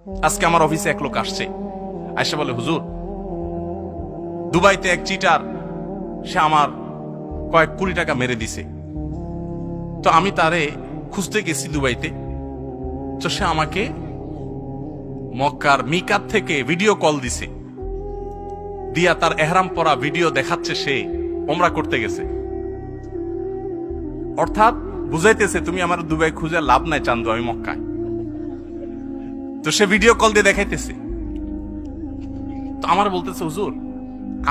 আজকে আমার অফিসে এক লোক আসছে, আয়সা বলে, হুজুর দুবাইতে এক চিটার, সে আমার কয়েক কোটি টাকা মেরে দিছে। তো আমি তারে খুঁজতে গেছি দুবাইতে, তো সে আমাকে মক্কার মিকাত থেকে ভিডিও কল দিছে, দিয়া তার এহরাম পরা ভিডিও দেখাচ্ছে সে ওমরা করতে গেছে। অর্থাৎ বুঝাইতেছে তুমি আমার দুবাই খুঁজে লাভ নাই, চান্দু আমি মক্কায়। তো সে ভিডিও কল দিয়ে দেখাইতেছে। তো আমার বলতেছে, হুজুর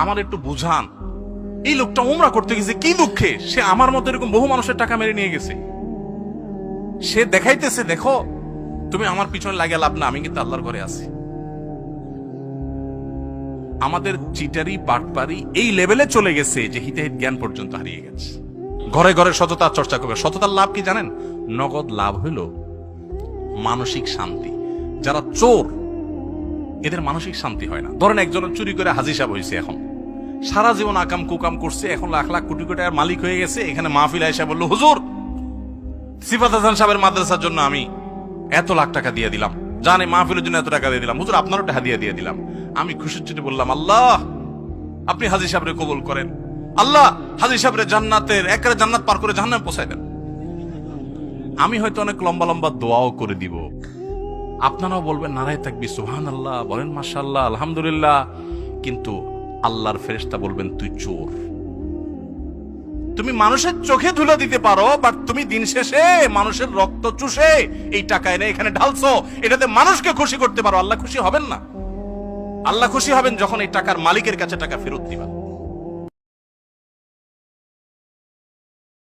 আমার একটু বুঝান, এই লোকটা ওমরা করতে গেছে কি দুঃখে, সে আমার মতো এরকম বহু মানুষের টাকা মেরে নিয়ে গেছে। সে দেখাইতেছে, দেখো তুমি আমার পিছনে লাগিয়ে লাভ না, আমি কিন্তু আল্লাহর ঘরে আছি। আমাদের চিটারি বাটপারি এই লেভেলে চলে গেছে যে হিতাহিত জ্ঞান পর্যন্ত হারিয়ে গেছে। ঘরে ঘরে সততার চর্চা করবে। সততার লাভ কি জানেন? নগদ লাভ হইল মানসিক শান্তি। যারা চোর এদের মানসিক শান্তি হয় না। ধরেন একজন চুরি করে হাজি সাহেব হয়েছে, এখন সারা জীবন আকাম কুকাম করছে, এখন লাখ লাখ কোটি কোটি টাকার মালিক হয়ে গেছে। এখানে মাহফিল আয়েশা বলল, হুজুর সিফাত হাসান সাহেবের মাদ্রাসার জন্য আমি এত লাখ টাকা দিয়ে দিলাম, জানে মাহফিলের জন্য এত টাকা দিয়ে দিলাম, হুজুর আপনারও একটা হাদিয়া দিয়ে দিলাম। আমি খুশির চুটি বললাম, আল্লাহ আপনি হাজি সাহেবরে কবুল করেন, আল্লাহ হাজি সাহেবরে জান্নাতের একেবারে জান্নাত পার করে জাহান্নামে পৌঁছায় দেন। আমি হয়তো অনেক লম্বা লম্বা দোয়াও করে দিব, আপনারাও বলবেন নারায়ে তাকবীর, সুবহানাল্লাহ, বলেন মাশাআল্লাহ, আলহামদুলিল্লাহ, কিন্তু আল্লাহর ফেরেশতা বলবেন তুই চোর। তুমি মানুষের চোখে ধুলো দিতে পারো, বাট তুমি দিন শেষে মানুষের রক্ত চুষে এই টাকা এনে এখানে ঢালছো, এটাতে মানুষকে খুশি করতে পারো, আল্লাহ খুশি হবেন না। আল্লাহ খুশি হবেন যখন এই টাকার মালিকের কাছে টাকা ফেরত দিবা।